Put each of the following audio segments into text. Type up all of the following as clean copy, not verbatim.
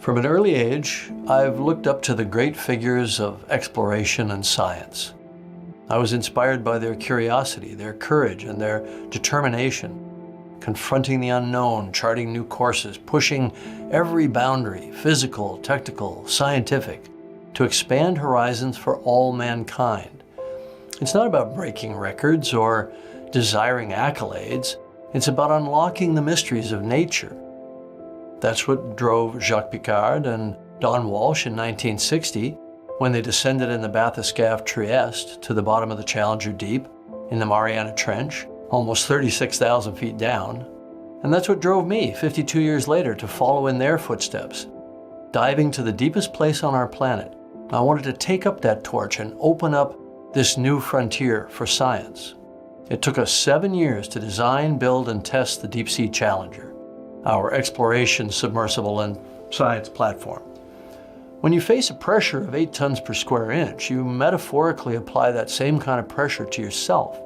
From an early age, I've looked up to the great figures of exploration and science. I was inspired by their curiosity, their courage, and their determination, confronting the unknown, charting new courses, pushing every boundary, physical, technical, scientific, to expand horizons for all mankind. It's not about breaking records or desiring accolades. It's about unlocking the mysteries of nature. That's what drove Jacques Piccard and Don Walsh in 1960 when they descended in the bathyscaphe Trieste to the bottom of the Challenger Deep in the Mariana Trench, almost 36,000 feet down. And that's what drove me 52 years later to follow in their footsteps, diving to the deepest place on our planet. I wanted to take up that torch and open up this new frontier for science. It took us 7 years to design, build, and test the Deep Sea Challenger, our exploration, submersible, and science platform. When you face a pressure of 8 tons per square inch, you metaphorically apply that same kind of pressure to yourself.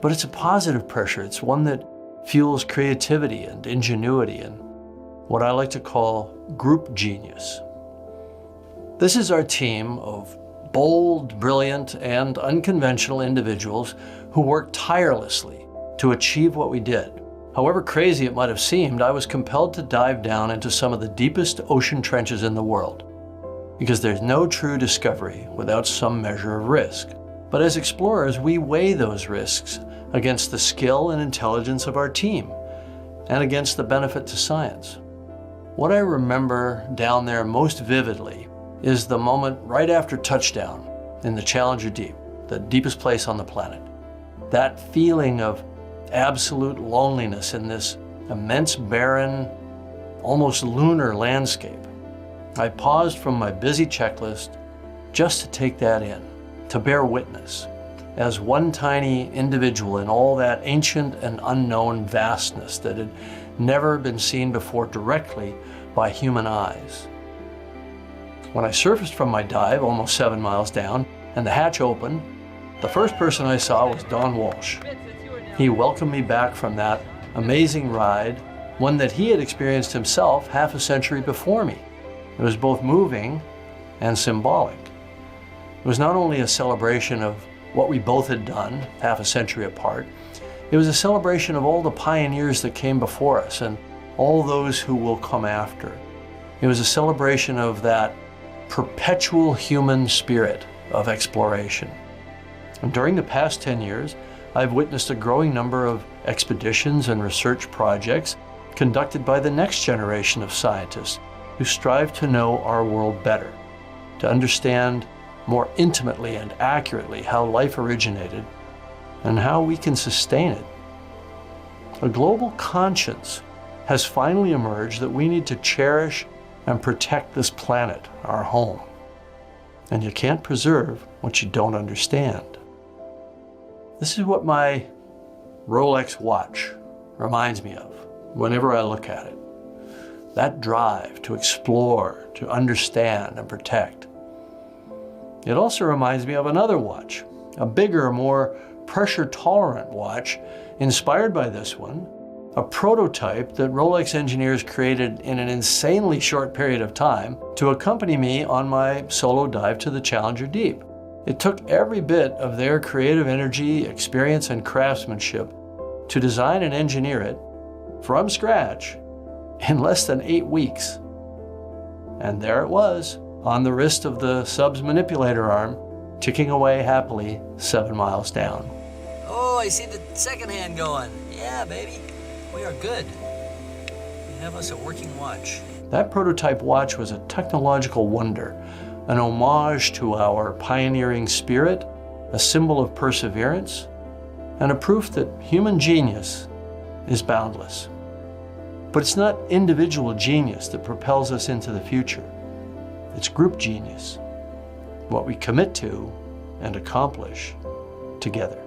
But it's a positive pressure. It's one that fuels creativity and ingenuity and what I like to call group genius. This is our team of bold, brilliant, and unconventional individuals who worked tirelessly to achieve what we did. However crazy it might have seemed, I was compelled to dive down into some of the deepest ocean trenches in the world, because there's no true discovery without some measure of risk. But as explorers, we weigh those risks against the skill and intelligence of our team, and against the benefit to science. What I remember down there most vividly is the moment right after touchdown in the Challenger Deep, the deepest place on the planet. That feeling of absolute loneliness in this immense, barren, almost lunar landscape. I paused from my busy checklist just to take that in, to bear witness, as one tiny individual in all that ancient and unknown vastness that had never been seen before directly by human eyes. When I surfaced from my dive, almost 7 miles down, and the hatch opened, the first person I saw was Don Walsh. He welcomed me back from that amazing ride, one that he had experienced himself half a century before me. It was both moving and symbolic. It was not only a celebration of what we both had done half a century apart, it was a celebration of all the pioneers that came before us and all those who will come after. It was a celebration of that perpetual human spirit of exploration. And during the past 10 years, I've witnessed a growing number of expeditions and research projects conducted by the next generation of scientists who strive to know our world better, to understand more intimately and accurately how life originated and how we can sustain it. A global conscience has finally emerged that we need to cherish and protect this planet, our home. And you can't preserve what you don't understand. This is what my Rolex watch reminds me of whenever I look at it. That drive to explore, to understand and protect. It also reminds me of another watch, a bigger, more pressure-tolerant watch inspired by this one, a prototype that Rolex engineers created in an insanely short period of time to accompany me on my solo dive to the Challenger Deep. It took every bit of their creative energy, experience, and craftsmanship to design and engineer it from scratch in less than 8 weeks. And there it was, on the wrist of the sub's manipulator arm, ticking away happily 7 miles down. Oh, I see the second hand going. Yeah, baby, we are good. We have us a working watch. That prototype watch was a technological wonder, an homage to our pioneering spirit, a symbol of perseverance, and a proof that human genius is boundless. But it's not individual genius that propels us into the future. It's group genius, what we commit to and accomplish together.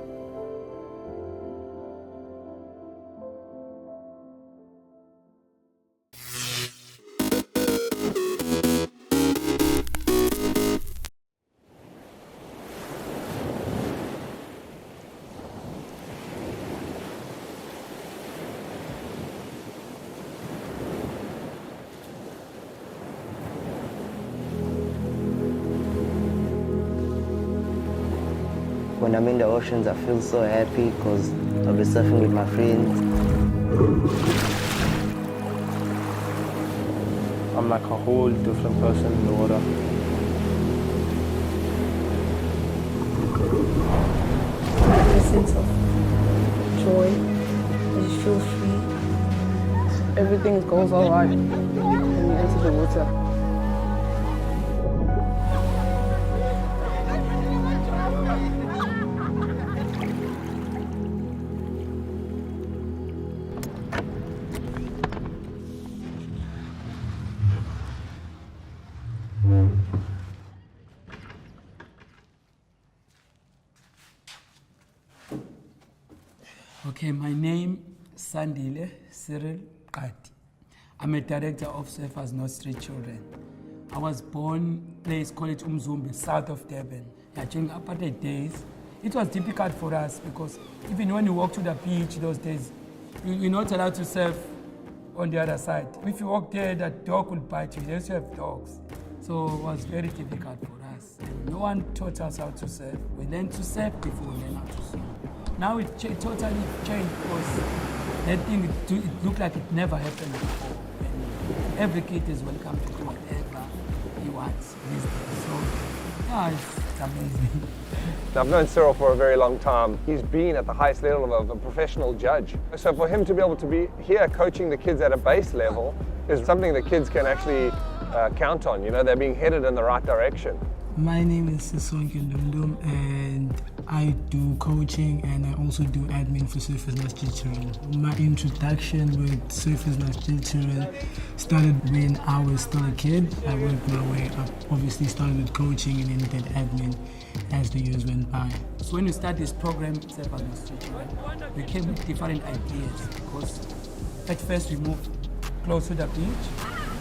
When I'm in the oceans, I feel so happy because I'll be surfing with my friends. I'm like a whole different person in the water. A sense of joy, you feel free. Everything goes all right when you enter the water. Okay, my name is Sandile Cyril Kati. I'm a director of Surfers Not Street Children. I was born place called Umzumbe, south of Durban. Yeah, during apartheid days, it was difficult for us because even when you walk to the beach those days, you're not allowed to surf on the other side. If you walk there, that dog will bite you. They used to have dogs. So it was very difficult for us. And no one taught us how to surf. We learned to surf before we learned how to swim. Now it totally changed because that thing, it looked like it never happened before. And every kid is welcome to do whatever he wants these days. So, yeah, it's amazing. I've known Cyril for a very long time. He's been at the highest level of a professional judge. So for him to be able to be here coaching the kids at a base level is something that kids can actually count on. You know, they're being headed in the right direction. My name is Sisonke Lumdum and I do coaching and I also do admin for Surfers Not Street Children. My introduction with Surfers Not Street Children started when I was still a kid. I worked my way up. Obviously started with coaching and then did admin as the years went by. So when you start this program, Surfers Not Street Children, we came with different ideas because at first we moved close to the beach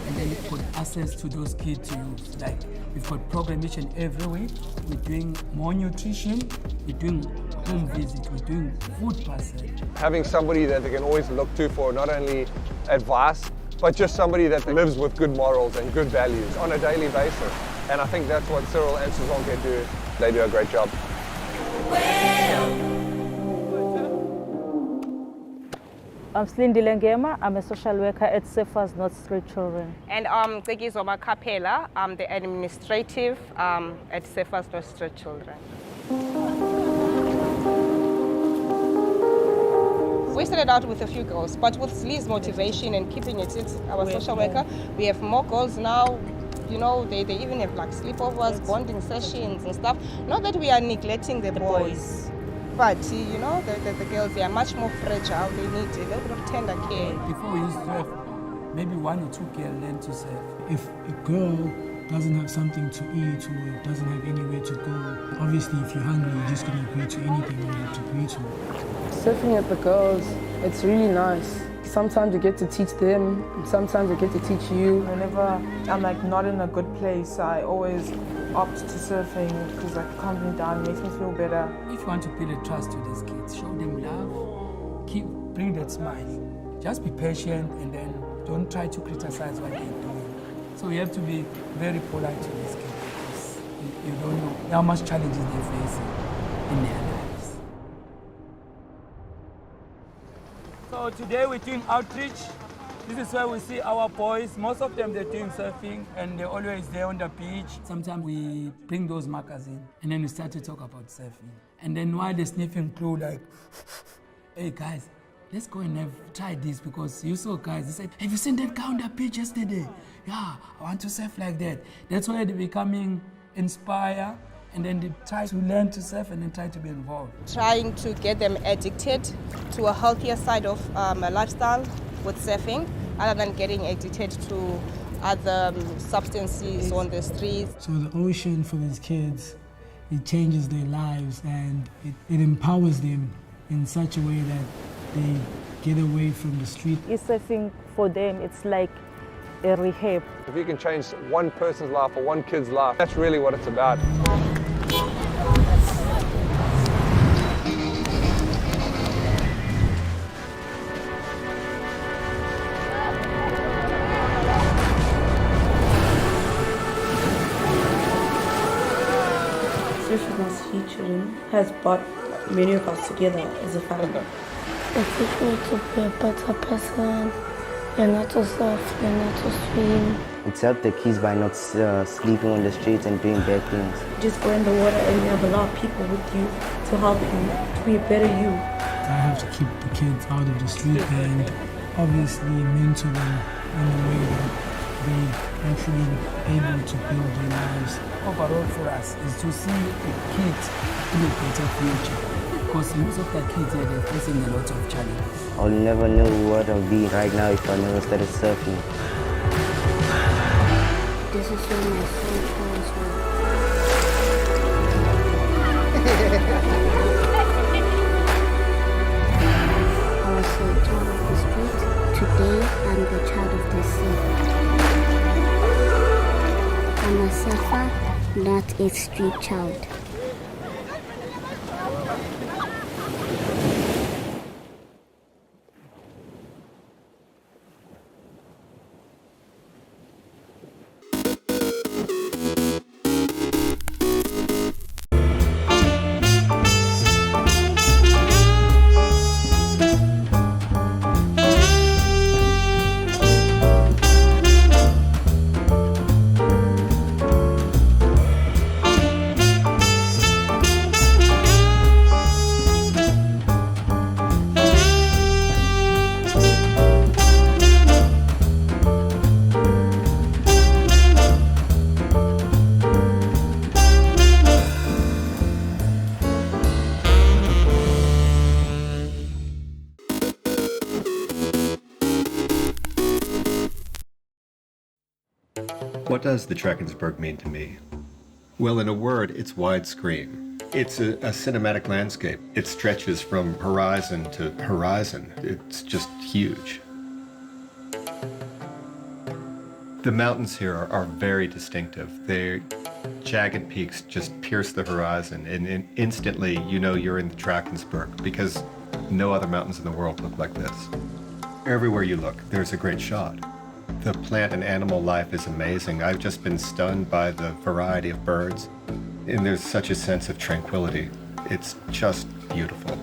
and then we got access to those kids to use. Like, we've got program each and every week. We're doing more nutrition. We're doing home visit. We're doing food parcel. Having somebody that they can always look to for not only advice, but just somebody that lives with good morals and good values on a daily basis. And I think that's what Cyril and Sisonke do. They do a great job. I'm Slindile Ngema. I'm a social worker at Surfers Not Street Children. And I'm Tekizoma Kapela. I'm the administrative at Surfers Not Street Children. We started out with a few girls, but with Lee's motivation and keeping it, our social worker, we have more girls now. You know, they even have like sleepovers, bonding sessions and stuff. Not that we are neglecting the boys. But, you know, the girls, they are much more fragile. They need a little bit of tender care. Before we used to have maybe 1 or 2 girls learn to surf. If a girl doesn't have something to eat or doesn't have anywhere to go, obviously if you're hungry, you're just going to agree to anything you have to agree to. Surfing at the girls, it's really nice. Sometimes you get to teach them, sometimes I get to teach you. Whenever I'm like not in a good place, I always opt to surfing because it calms me down, makes me feel better. If you want to build a trust to these kids, show them love, bring that smile. Just be patient and then don't try to criticize what they're doing. So you have to be very polite to these kids because you don't know how much challenges they're facing in their lives. So today we're doing outreach. This is where we see our boys. Most of them, they're doing surfing and they're always there on the beach. Sometimes we bring those markers in and then we start to talk about surfing. And then while they're sniffing glue, like, hey guys, let's go and try this because you saw guys, they said, have you seen that guy on the beach yesterday? Yeah, I want to surf like that. That's why they're becoming inspired and then they try to learn to surf and then try to be involved. Trying to get them addicted to a healthier side of a lifestyle with surfing, other than getting addicted to other substances on the streets. So the ocean for these kids, it changes their lives and it empowers them in such a way that they get away from the street. Surfing for them, it's like a rehab. If you can change one person's life or one kid's life, that's really what it's about. Surfers Not Street children has brought many of us together as a family. It teaches me to be a better person. You're not to surf, you're not to swim. It's helped the kids by not sleeping on the streets and doing bad things. Just go in the water and you have a lot of people with you to help you, to be a better you. I have to keep the kids out of the street and obviously mentor them in a way that they're actually able to build their lives. Overall for us is to see the kids in a better future. Because most of the kids are facing a lot of challenges. I'll never know what I'll be right now if I never started surfing. This is where my son comes from. I was a child of the street. Today, I'm the child of the sea. I'm a surfer, not a street child. What does the Drakensberg mean to me? Well, in a word, it's widescreen. It's a cinematic landscape. It stretches from horizon to horizon. It's just huge. The mountains here are very distinctive. Their jagged peaks just pierce the horizon, and instantly you know you're in the Drakensberg because no other mountains in the world look like this. Everywhere you look, there's a great shot. The plant and animal life is amazing. I've just been stunned by the variety of birds, and there's such a sense of tranquility. It's just beautiful.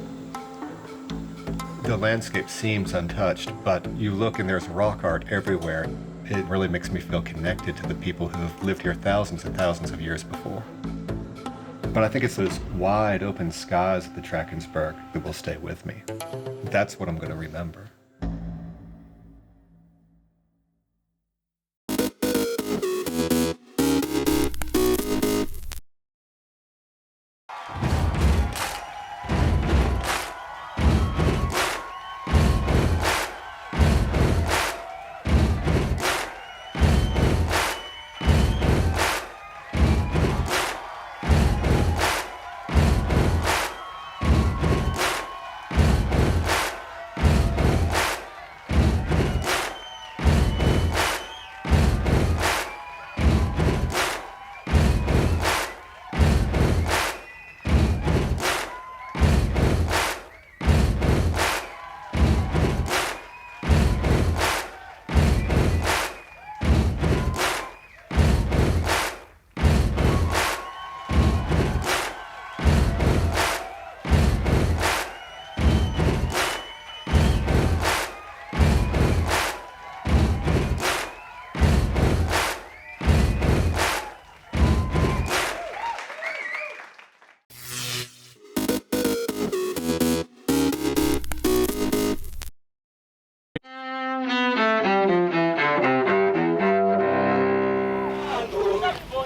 The landscape seems untouched, but you look and there's rock art everywhere. It really makes me feel connected to the people who have lived here thousands and thousands of years before. But I think it's those wide open skies of the Drakensberg that will stay with me. That's what I'm going to remember.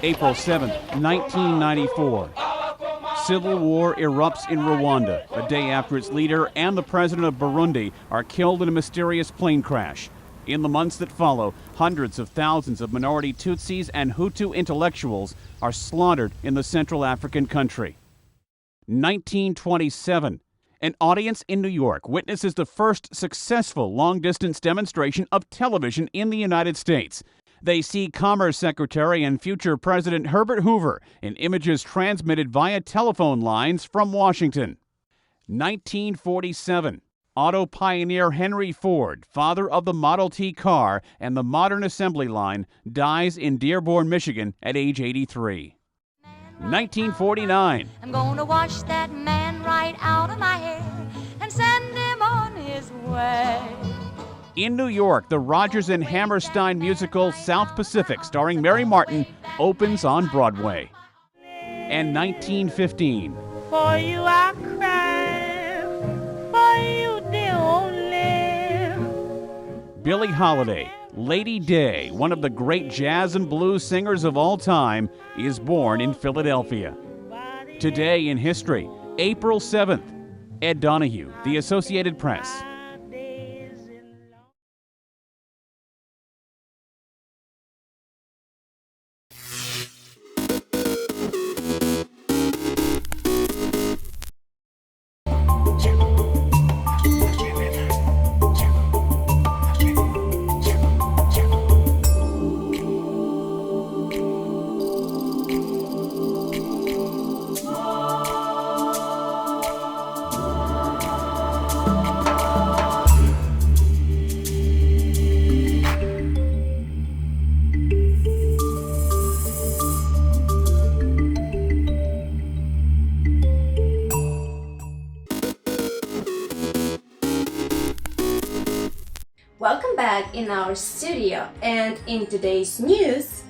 April 7, 1994. Civil war erupts in Rwanda, a day after its leader and the president of Burundi are killed in a mysterious plane crash. In the months that follow, hundreds of thousands of minority Tutsis and Hutu intellectuals are slaughtered in the Central African country. 1927. An audience in New York witnesses the first successful long-distance demonstration of television in the United States. They see Commerce Secretary and future President Herbert Hoover in images transmitted via telephone lines from Washington. 1947. Auto pioneer Henry Ford, father of the Model T car and the modern assembly line, dies in Dearborn, Michigan at age 83. 1949. I'm gonna wash that man right out of my hair and send him on his way. In New York, the Rodgers and Hammerstein musical South Pacific, starring Mary Martin, opens on Broadway. And 1915. For you I cry, for you the only. Billie Holiday, Lady Day, one of the great jazz and blues singers of all time, is born in Philadelphia. Today in history, April 7th. Ed Donahue, The Associated Press. Welcome back in our studio, and in today's news,